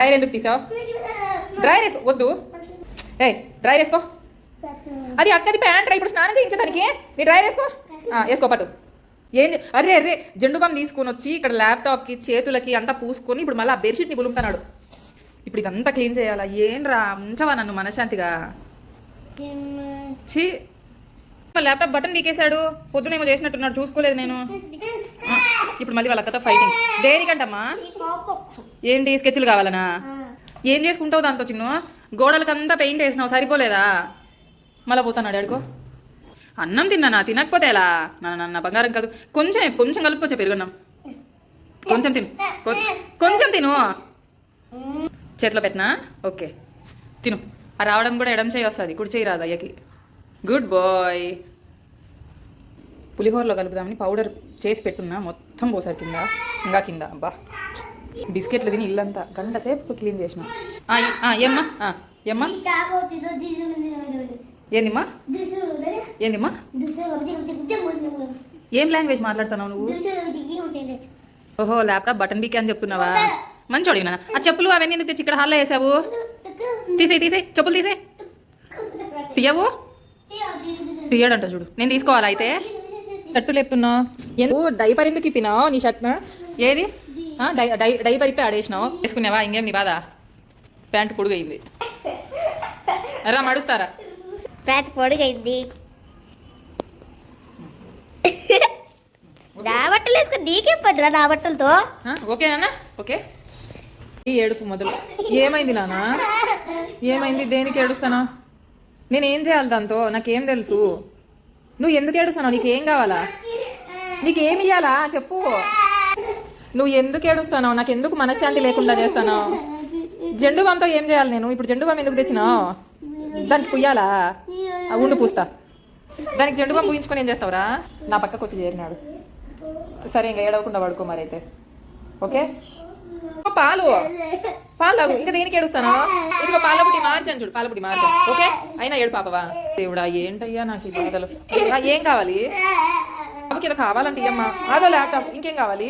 Dryer ఎందుకు తీసావు? Dryer వేసుకో. వద్దు, ఏ డ్రైర్ వేసుకో. అది అక్కది ప్యాంట్ రా, ఇప్పుడు స్నానం చేయించడానికి. నీ డ్రైర్ వేసుకో. వేసుకో పట్టు. ఏం అరే అరే జెండు బామ్ తీసుకొని వచ్చి ఇక్కడ ల్యాప్టాప్కి చేతులకి అంతా పూసుకొని ఇప్పుడు మళ్ళీ ఆ బెడ్షీట్ని పులుపుతున్నాడు. ఇప్పుడు ఇదంతా క్లీన్ చేయాలా? ఏం రా ఉంచవా నన్ను మనశ్శాంతిగా? ఛీ, ల్యాప్టాప్ బటన్ వీకేశాడు. పొద్దునేమో చేసినట్టున్నాడు, చూసుకోలేదు నేను. ఇప్పుడు మళ్ళీ వాళ్ళ కథ ఫైటింగ్. దేనికంటమ్మా? ఏంటి స్కెచ్లు కావాలనా? ఏం చేసుకుంటావు దాంతో? చిన్ను గోడలకంతా పెయింట్ వేసినావు, సరిపోలేదా? మళ్ళీ పోతాను అడుకో. అన్నం తిన్నానా? తినకపోతే ఎలా? నా బంగారం కాదు. కొంచెం కొంచెం కలుపుకోవచ్చా పెరుగున్నాం? కొంచెం తిను, కొంచెం తిను. చేతిలో పెట్టినా? ఓకే తిను. ఆ రావడం కూడా ఎడం చేయి వస్తుంది, కుడి చేయి రాదు అయ్యకి. Good boy. పులిహోరలో కలుపుదామని పౌడర్ చేసి పెట్టున్నా, మొత్తం పోసారు కింద, ఇంకా కింద. అబ్బా బిస్కెట్లు తిని ఇల్లంతా గంట సేపు క్లీన్ చేసిన. ఏమ్మా ఏమ్మా ఏందిమ్మా ఏందిమ్మా? ఏం లాంగ్వేజ్ మాట్లాడుతున్నావు నువ్వు? ఓహో ల్యాప్టాప్ బటన్ బీకే అని చెప్తున్నావా? మంచి అడిగినా. ఆ చెప్పులు అవన్నీ ఎందుకు తెచ్చి ఇక్కడ హాల్లో వేసావు? తీసేయి చెప్పులు తీసేయి. తీయవు? తీయడంట చూడు. నేను తీసుకోవాలా అయితే? షర్టు లేపుతున్నావు ఎందుకు? డైపర్ ఎందుకు ఇప్పినావు నీ షర్ట్? ఏది డైపర్ ఇప్పి ఆడేసినావు, వేసుకున్నావా? ఇంకేం నీ బాధ? ప్యాంటు పొడుగైంది రా, మడుస్తారా? ప్యాంట్ పొడుగైంది. నా బట్టలు వేసుకొని నీకేం పదిరా నా బట్టలతో? ఓకేనా? ఓకే. ఈ ఏడుపు మొదలు. ఏమైంది నాన్న? ఏమైంది? దేనికి ఏడుస్తానా? నేనేం చేయాలి దాంతో? నాకేం తెలుసు. నువ్వు ఎందుకు ఏడుస్తావు? నీకేం కావాలా? నీకేమి ఇయ్యాలా చెప్పు. నువ్వు ఎందుకు ఏడుస్తావు? నాకు ఎందుకు మనశ్శాంతి లేకుండా చేస్తాను? జెండు బామ్తో ఏం చేయాలి నేను? ఇప్పుడు జెండు బామ్ ఎందుకు తెచ్చినావు? దానికి పుయ్యాలా? ఉండు పూస్తా. దానికి జెండు బామ్ పూయించుకొని ఏం చేస్తావురా? నా పక్కకు వచ్చి చేరినాడు. సరే ఇంకా ఏడవకుండా పడుకో మరి అయితే. ఓకే పాలు తాగు. ఇంకా దేనికి ఏడుస్తాను? ఇదిగో పాలబుట్టి మార్చాను చూడు, పాలబుట్టి మార్చాను. ఓకే అయినా ఏడు పాపవా? దేవుడా ఏంటయ్యా నాకు ఈ బాధలు. ఏం కావాలి? బాబుకి ఏదో కావాలంటే అమ్మా. అదో ల్యాప్టాప్. ఇంకేం కావాలి?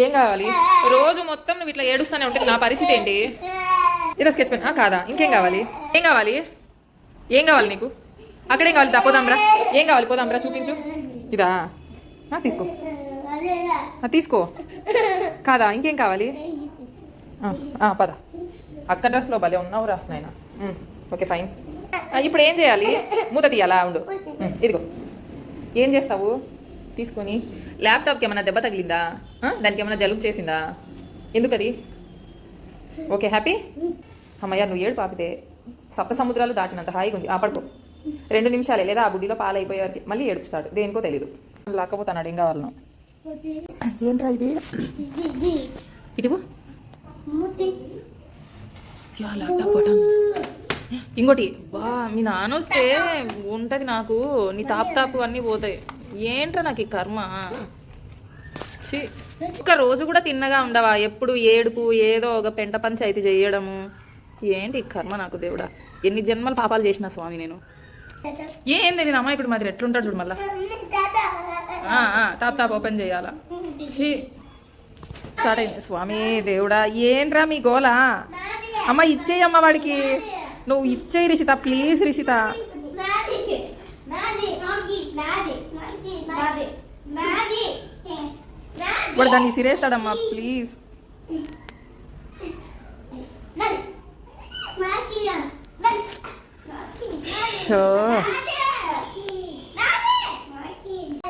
ఏం కావాలి? రోజు మొత్తం నువ్వు ఇట్లా ఏడుస్తానే ఉంటే నా పరిస్థితి ఏంటి? ఏదో స్కెచ్ పెన్ కాదా? ఇంకేం కావాలి? ఏం కావాలి? ఏం కావాలి నీకు? అక్కడేం కావాలి? పోదాంరా. ఏం కావాలి? పోదాంరా, చూపించు. ఇదా తీసుకో, తీసుకో. కాదా? ఇంకేం కావాలి? పద. అక్క డ్రెస్లో భలే ఉన్నావురా నాయన. Okay fine. ఇప్పుడు ఏం చేయాలి? మూత తీయాలా? ఉండు. ఇదిగో ఏం చేస్తావు తీసుకొని? ల్యాప్టాప్కి ఏమైనా దెబ్బ తగిలిందా? దానికి ఏమైనా జలుబు చేసిందా? ఎందుకు అది? Okay happy? అమ్మయ్య నువ్వు ఏడు పాపితే సప్త సముద్రాలు దాటినంత హాయిగా ఉంది. పడుకో. 2 నిమిషాలే, లేదా ఆ బుడ్డిలో పాలైపోయేది. మళ్ళీ ఏడుపుతాడు, దేనికో తెలీదు. లేకపోతాడు ఏం కావాలను. ఏంట్రా ఇది? ఇటువు. ఇంకోటి బా మీ నాన్న వస్తే ఉంటుంది నాకు. నీ తాపు అన్నీ పోతాయి. ఏంట్రా నాకు ఈ కర్మ. ఒక్క రోజు కూడా తిన్నగా ఉండవా? ఎప్పుడు ఏడుపు, ఏదో ఒక పెంట పంచాయతీ చేయడము. ఏంటి ఈ కర్మ నాకు దేవుడా. ఎన్ని జన్మలు పాపాలు చేసిన స్వామి నేను. ఏం తెలియదు అమ్మ. ఇప్పుడు మాది ఎట్లుంటాడు చూడు మళ్ళా. తాప్ ఓపెన్ చేయాలా? స్టార్ట్ అయింది. స్వామి దేవుడా ఏంట్రా మీ గోలా? అమ్మ ఇచ్చేయమ్మ వాడికి. నువ్వు ఇచ్చేయి రిషిత, ప్లీజ్ రిషిత. వాడు దాన్ని సిరేస్తాడమ్మా ప్లీజ్.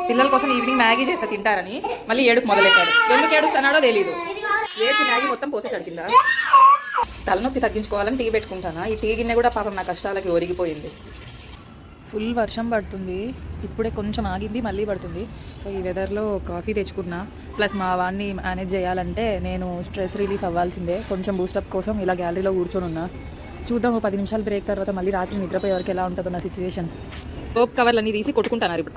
పిల్లల కోసం ఈవినింగ్ మ్యాగీ చేస్తా తింటారని మళ్ళీ ఏడుపు మొదలెట్టాడు. ఎందుకు ఏడుస్తున్నాడో తెలీదు. ఏడ్చి మ్యాగీ మొత్తం పోసేసాడు కింద. తలనొప్పి తగ్గించుకోవాలని టీ పెట్టుకుంటానా. ఈ టీ గిన్నె కూడా పాపం నా కష్టాలకి ఒరిగిపోయింది. ఫుల్ వర్షం పడుతుంది. ఇప్పుడే కొంచెం ఆగింది, మళ్ళీ పడుతుంది. సో ఈ వెదర్లో కాఫీ తెచ్చుకున్నా. ప్లస్ మా వాడిని మేనేజ్ చేయాలంటే నేను స్ట్రెస్ రిలీఫ్ అవ్వాల్సిందే. కొంచెం బూస్టప్ కోసం ఇలా గ్యాలరీలో కూర్చొని ఉన్నా. చూద్దాం 10 నిమిషాలు బ్రేక్ తర్వాత మళ్ళీ రాత్రి నిద్రపోయే వరకు ఎలా ఉంటుందో నా సిచ్యువేషన్. సోప్ కవర్లు అన్నీ తీసి కొట్టుకుంటున్నారు ఇప్పుడు.